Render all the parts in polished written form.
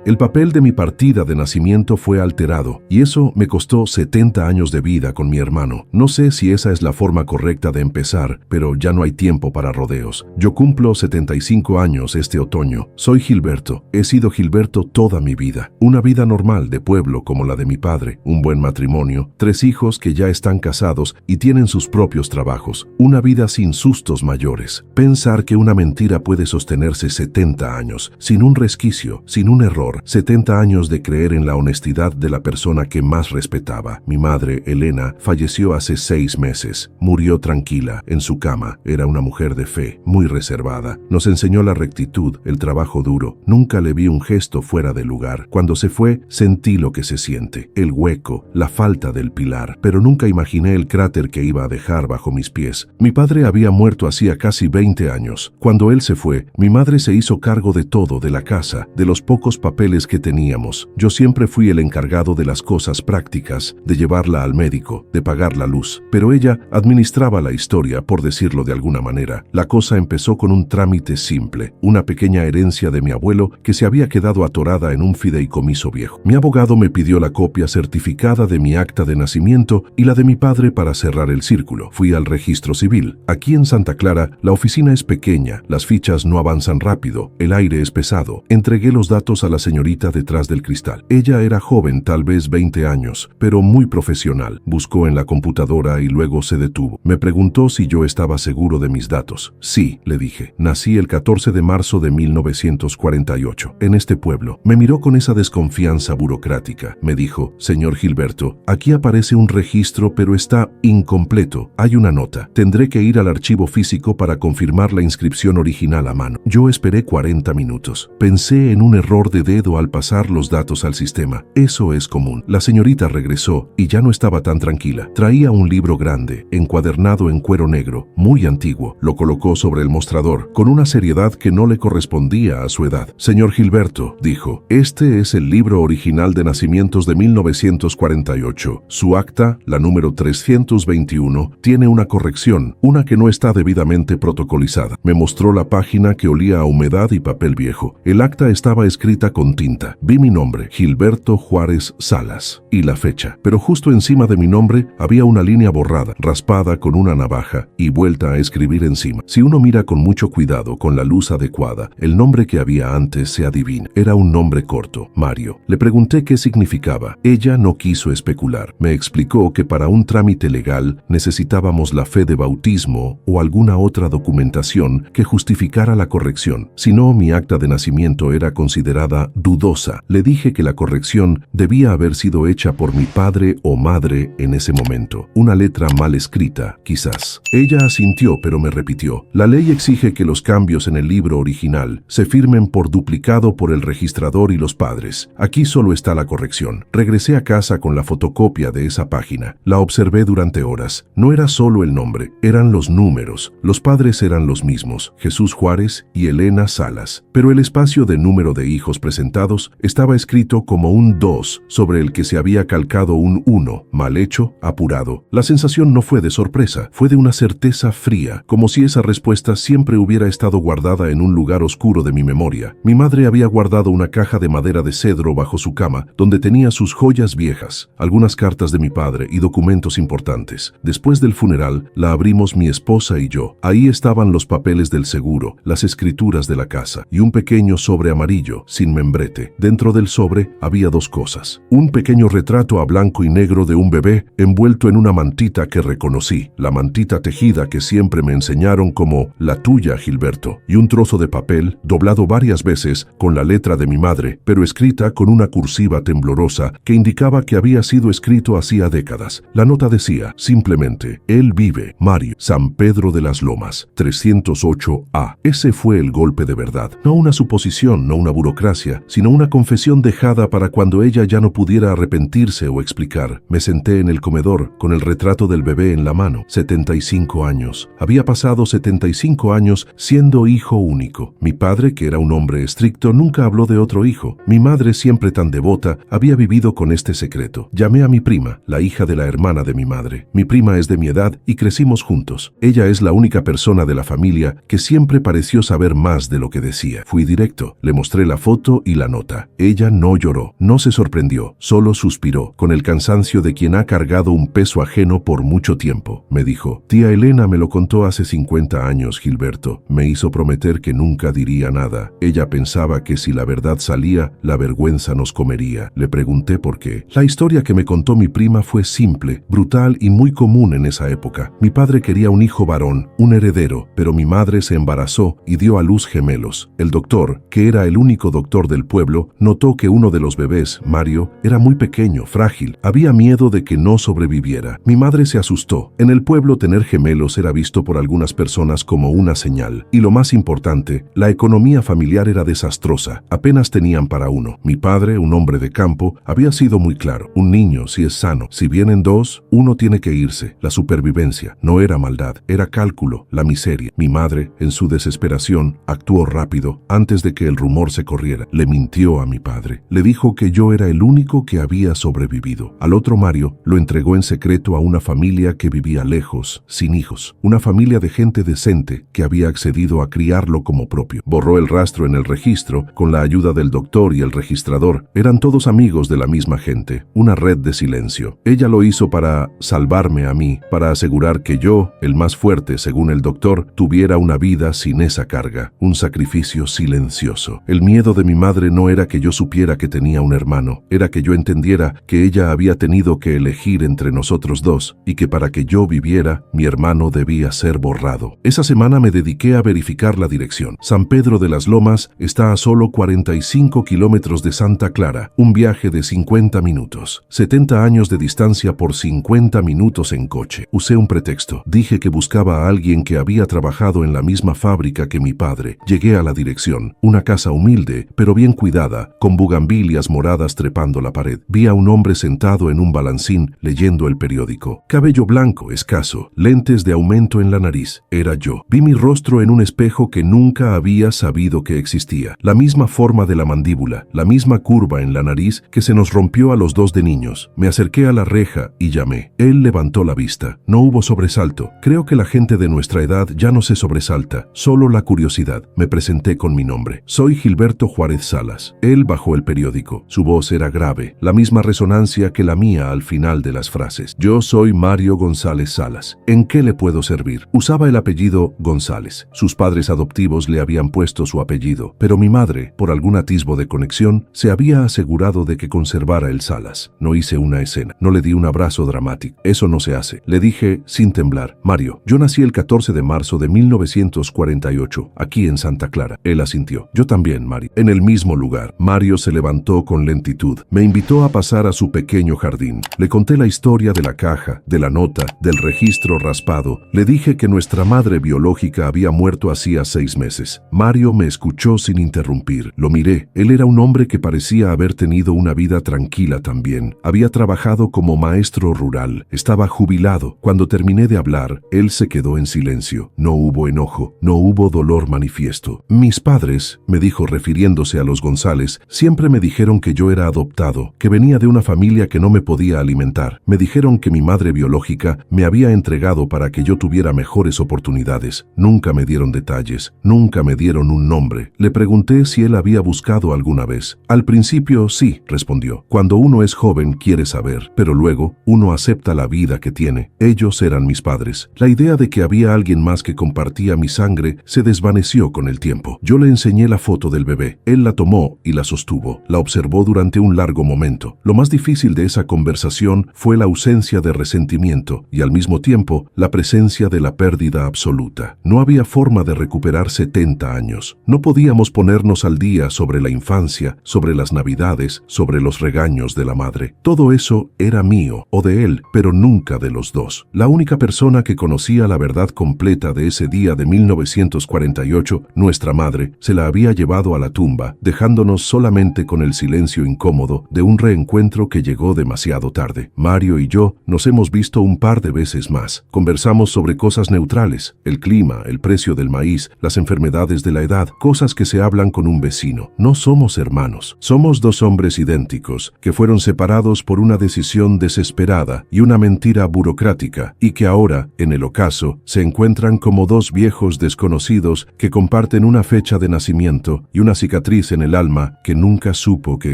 El papel de mi partida de nacimiento fue alterado, y eso me costó 70 años de vida con mi hermano. No sé si esa es la forma correcta de empezar, pero ya no hay tiempo para rodeos. Yo cumplo 75 años este otoño. Soy Gilberto. He sido Gilberto toda mi vida. Una vida normal de pueblo como la de mi padre. Un buen matrimonio, 3 hijos que ya están casados y tienen sus propios trabajos. Una vida sin sustos mayores. Pensar que una mentira puede sostenerse 70 años, sin un resquicio, sin un error. 70 años de creer en la honestidad de la persona que más respetaba. Mi madre, Elena, falleció hace 6 meses. Murió tranquila, en su cama. Era una mujer de fe, muy reservada. Nos enseñó la rectitud, el trabajo duro. Nunca le vi un gesto fuera de lugar. Cuando se fue, sentí lo que se siente. El hueco, la falta del pilar. Pero nunca imaginé el cráter que iba a dejar bajo mis pies. Mi padre había muerto hacía casi 20 años. Cuando él se fue, mi madre se hizo cargo de todo, de la casa, de los pocos papeles que teníamos. Yo siempre fui el encargado de las cosas prácticas, de llevarla al médico, de pagar la luz. Pero ella administraba la historia, por decirlo de alguna manera. La cosa empezó con un trámite simple, una pequeña herencia de mi abuelo que se había quedado atorada en un fideicomiso viejo. Mi abogado me pidió la copia certificada de mi acta de nacimiento y la de mi padre para cerrar el círculo. Fui al registro civil. Aquí en Santa Clara, la oficina es pequeña, las fichas no avanzan rápido, el aire es pesado. Entregué los datos a la señorita detrás del cristal. Ella era joven, tal vez 20 años, pero muy profesional. Buscó en la computadora y luego se detuvo. Me preguntó si yo estaba seguro de mis datos. Sí, le dije. Nací el 14 de marzo de 1948, en este pueblo. Me miró con esa desconfianza burocrática. Me dijo, señor Gilberto, aquí aparece un registro, pero está incompleto. Hay una nota. Tendré que ir al archivo físico para confirmar la inscripción original a mano. Yo esperé 40 minutos. Pensé en un error de dedo al pasar los datos al sistema. Eso es común. La señorita regresó y ya no estaba tan tranquila. Traía un libro grande, encuadernado en cuero negro, muy antiguo. Lo colocó sobre el mostrador, con una seriedad que no le correspondía a su edad. Señor Gilberto, dijo, este es el libro original de nacimientos de 1948. Su acta, la número 321, tiene una corrección, una que no está debidamente protocolizada. Me mostró la página que olía a humedad y papel viejo. El acta estaba escrita con tinta. Vi mi nombre, Gilberto Juárez Salas, y la fecha. Pero justo encima de mi nombre había una línea borrada, raspada con una navaja y vuelta a escribir encima. Si uno mira con mucho cuidado, con la luz adecuada, el nombre que había antes se adivina. Era un nombre corto, Mario. Le pregunté qué significaba. Ella no quiso especular. Me explicó que para un trámite legal necesitábamos la fe de bautismo o alguna otra documentación que justificara la corrección. Si no, mi acta de nacimiento era considerada dudosa. Le dije que la corrección debía haber sido hecha por mi padre o madre en ese momento. Una letra mal escrita, quizás. Ella asintió, pero me repitió. La ley exige que los cambios en el libro original se firmen por duplicado por el registrador y los padres. Aquí solo está la corrección. Regresé a casa con la fotocopia de esa página. La observé durante horas. No era solo el nombre, eran los números. Los padres eran los mismos, Jesús Juárez y Elena Salas. Pero el espacio de número de hijos presentados estaba escrito como un 2, sobre el que se había calcado un 1, mal hecho, apurado. La sensación no fue de sorpresa, fue de una certeza fría, como si esa respuesta siempre hubiera estado guardada en un lugar oscuro de mi memoria. Mi madre había guardado una caja de madera de cedro bajo su cama, donde tenía sus joyas viejas, algunas cartas de mi padre y documentos importantes. Después del funeral, la abrimos mi esposa y yo. Ahí estaban los papeles del seguro, las escrituras de la casa y un pequeño sobre amarillo, sin membrete. Dentro del sobre había 2 cosas. Un pequeño retrato a blanco y negro de un bebé envuelto en una mantita que reconocí, la mantita tejida que siempre me enseñaron como la tuya, Gilberto, y un trozo de papel doblado varias veces con la letra de mi madre, pero escrita con una cursiva temblorosa que indicaba que había sido escrito hacía décadas. La nota decía, simplemente, él vive, Mario, San Pedro de las Lomas, 308A. Ese fue el golpe de verdad. No una suposición, no una burocracia, sino una confesión dejada para cuando ella ya no pudiera arrepentirse o explicar. Me senté en el comedor con el retrato del bebé en la mano. 75 años. Había pasado 75 años siendo hijo único. Mi padre, que era un hombre estricto, nunca habló de otro hijo. Mi madre, siempre tan devota, había vivido con este secreto. Llamé a mi prima, la hija de la hermana de mi madre. Mi prima es de mi edad y crecimos juntos. Ella es la única persona de la familia que siempre pareció saber más de lo que decía. Fui directo. Le mostré la foto y la nota. Ella no lloró, no se sorprendió, solo suspiró, con el cansancio de quien ha cargado un peso ajeno por mucho tiempo. Me dijo: tía Elena me lo contó hace 50 años, Gilberto. Me hizo prometer que nunca diría nada. Ella pensaba que si la verdad salía, la vergüenza nos comería. Le pregunté por qué. La historia que me contó mi prima fue simple, brutal y muy común en esa época. Mi padre quería un hijo varón, un heredero, pero mi madre se embarazó y dio a luz gemelos. El doctor, que era el único doctor del pueblo, notó que uno de los bebés, Mario, era muy pequeño, frágil. Había miedo de que no sobreviviera. Mi madre se asustó. En el pueblo tener gemelos era visto por algunas personas como una señal. Y lo más importante, la economía familiar era desastrosa. Apenas tenían para uno. Mi padre, un hombre de campo, había sido muy claro. Un niño, si es sano, si vienen dos, uno tiene que irse. La supervivencia no era maldad, era cálculo, la miseria. Mi madre, en su desesperación, actuó rápido antes de que el rumor se corriera. Le mintió a mi padre. Le dijo que yo era el único que había sobrevivido. Al otro Mario lo entregó en secreto a una familia que vivía lejos, sin hijos. Una familia de gente decente que había accedido a criarlo como propio. Borró el rastro en el registro con la ayuda del doctor y el registrador. Eran todos amigos de la misma gente. Una red de silencio. Ella lo hizo para salvarme a mí, para asegurar que yo, el más fuerte según el doctor, tuviera una vida sin esa carga. Un sacrificio silencioso. El miedo de mi madre no era que yo supiera que tenía un hermano, era que yo entendiera que ella había tenido que elegir entre nosotros dos y que para que yo viviera, mi hermano debía ser borrado. Esa semana me dediqué a verificar la dirección. San Pedro de las Lomas está a solo 45 kilómetros de Santa Clara, un viaje de 50 minutos. 70 años de distancia por 50 minutos en coche. Usé un pretexto. Dije que buscaba a alguien que había trabajado en la misma fábrica que mi padre. Llegué a la dirección. Una casa humilde, pero bien cuidada, con bugambilias moradas trepando la pared. Vi a un hombre sentado en un balancín leyendo el periódico. Cabello blanco, escaso, lentes de aumento en la nariz. Era yo. Vi mi rostro en un espejo que nunca había sabido que existía. La misma forma de la mandíbula, la misma curva en la nariz que se nos rompió a los dos de niños. Me acerqué a la reja y llamé. Él levantó la vista. No hubo sobresalto. Creo que la gente de nuestra edad ya no se sobresalta, solo la curiosidad. Me presenté con mi nombre. Soy Gilberto Juárez Salas. Él bajó el periódico. Su voz era grave, la misma resonancia que la mía al final de las frases. Yo soy Mario González Salas. ¿En qué le puedo servir? Usaba el apellido González. Sus padres adoptivos le habían puesto su apellido, pero mi madre, por algún atisbo de conexión, se había asegurado de que conservara el Salas. No hice una escena, no le di un abrazo dramático. Eso no se hace. Le dije sin temblar: Mario, yo nací el 14 de marzo de 1948, aquí en Santa Clara. Él asintió. Yo también, Mario. En el mismo lugar. Mario se levantó con lentitud. Me invitó a pasar a su pequeño jardín. Le conté la historia de la caja, de la nota, del registro raspado. Le dije que nuestra madre biológica había muerto hacía 6 meses. Mario me escuchó sin interrumpir. Lo miré. Él era un hombre que parecía haber tenido una vida tranquila también. Había trabajado como maestro rural. Estaba jubilado. Cuando terminé de hablar, él se quedó en silencio. No hubo enojo, no hubo dolor manifiesto. Mis padres, me dijo refiriéndose a los González, siempre me dijeron que yo era adoptado, que venía de una familia que no me podía alimentar. Me dijeron que mi madre biológica me había entregado para que yo tuviera mejores oportunidades. Nunca me dieron detalles, nunca me dieron un nombre. Le pregunté si él había buscado alguna vez. Al principio sí, respondió. Cuando uno es joven quiere saber, pero luego uno acepta la vida que tiene. Ellos eran mis padres. La idea de que había alguien más que compartía mi sangre se desvaneció con el tiempo. Yo le enseñé la foto del bebé. Él la tomó y la sostuvo. La observó durante un largo momento. Lo más difícil de esa conversación fue la ausencia de resentimiento y al mismo tiempo la presencia de la pérdida absoluta. No había forma de recuperar 70 años. No podíamos ponernos al día sobre la infancia, sobre las navidades, sobre los regaños de la madre. Todo eso era mío o de él, pero nunca de los dos. La única persona que conocía la verdad completa de ese día de 1948, nuestra madre, se la había llevado a la tumba, dejándonos solamente con el silencio incómodo de un reencuentro que llegó demasiado tarde. Mario y yo nos hemos visto un par de veces más. Conversamos sobre cosas neutrales, el clima, el precio del maíz, las enfermedades de la edad, cosas que se hablan con un vecino. No somos hermanos. Somos dos hombres idénticos, que fueron separados por una decisión desesperada y una mentira burocrática, y que ahora, en el ocaso, se encuentran como dos viejos desconocidos que comparten una fecha de nacimiento y una cicatriz en en el alma que nunca supo que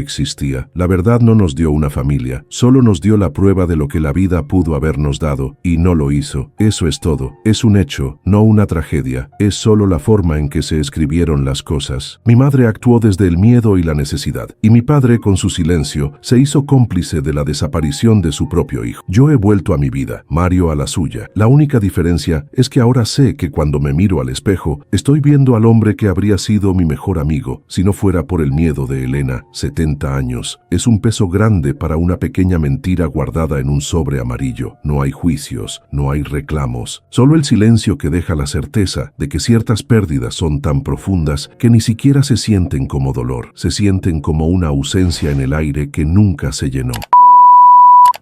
existía. La verdad no nos dio una familia, solo nos dio la prueba de lo que la vida pudo habernos dado, y no lo hizo. Eso es todo. Es un hecho, no una tragedia. Es solo la forma en que se escribieron las cosas. Mi madre actuó desde el miedo y la necesidad, y mi padre, con su silencio, se hizo cómplice de la desaparición de su propio hijo. Yo he vuelto a mi vida, Mario a la suya. La única diferencia es que ahora sé que cuando me miro al espejo, estoy viendo al hombre que habría sido mi mejor amigo, si no fuera por el miedo de Elena. 70 años. Es un peso grande para una pequeña mentira guardada en un sobre amarillo. No hay juicios, no hay reclamos. Solo el silencio que deja la certeza de que ciertas pérdidas son tan profundas que ni siquiera se sienten como dolor. Se sienten como una ausencia en el aire que nunca se llenó.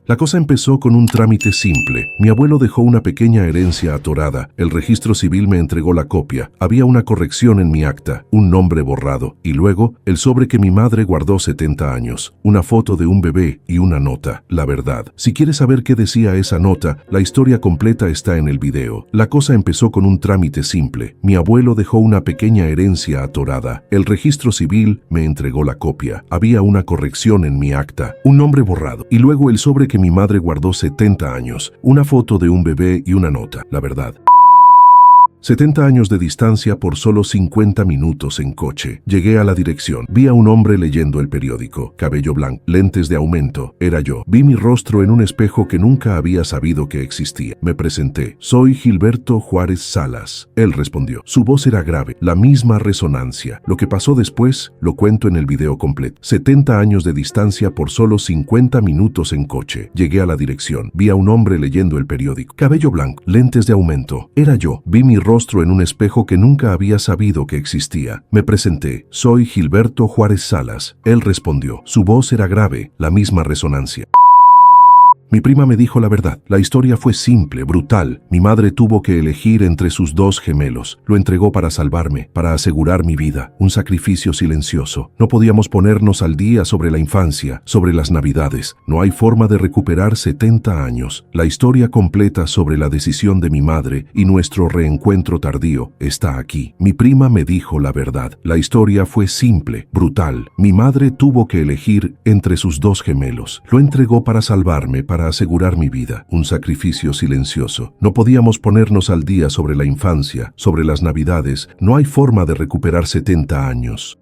La cosa empezó con un trámite simple. Mi abuelo dejó una pequeña herencia atorada. El registro civil me entregó la copia. Había una corrección en mi acta, un nombre borrado, y luego el sobre que mi madre guardó 70 años, una foto de un bebé y una nota. La verdad. Si quieres saber qué decía esa nota, la historia completa está en el video. La cosa empezó con un trámite simple. Mi abuelo dejó una pequeña herencia atorada. El registro civil me entregó la copia. Había una corrección en mi acta, un nombre borrado, y luego el sobre que mi madre guardó 70 años, una foto de un bebé y una nota. La verdad. 70 años de distancia por solo 50 minutos en coche. Llegué a la dirección. Vi a un hombre leyendo el periódico. Cabello blanco, lentes de aumento. Era yo. Vi mi rostro en un espejo que nunca había sabido que existía. Me presenté. Soy Gilberto Juárez Salas. Él respondió. Su voz era grave, la misma resonancia. Lo que pasó después lo cuento en el video completo. 70 años de distancia por solo 50 minutos en coche. Llegué a la dirección. Vi a un hombre leyendo el periódico. Cabello blanco, lentes de aumento. Era yo. Vi mi rostro en un espejo que nunca había sabido que existía. Me presenté. Soy Gilberto Juárez Salas. Él respondió. Su voz era grave, la misma resonancia. Mi prima me dijo la verdad. La historia fue simple, brutal. Mi madre tuvo que elegir entre sus dos gemelos. Lo entregó para salvarme, para asegurar mi vida. Un sacrificio silencioso. No podíamos ponernos al día sobre la infancia, sobre las navidades. No hay forma de recuperar 70 años. La historia completa sobre la decisión de mi madre y nuestro reencuentro tardío está aquí. Mi prima me dijo la verdad. La historia fue simple, brutal. Mi madre tuvo que elegir entre sus dos gemelos. Lo entregó para salvarme, para asegurar mi vida, un sacrificio silencioso. No podíamos ponernos al día sobre la infancia, sobre las navidades. No hay forma de recuperar 70 años.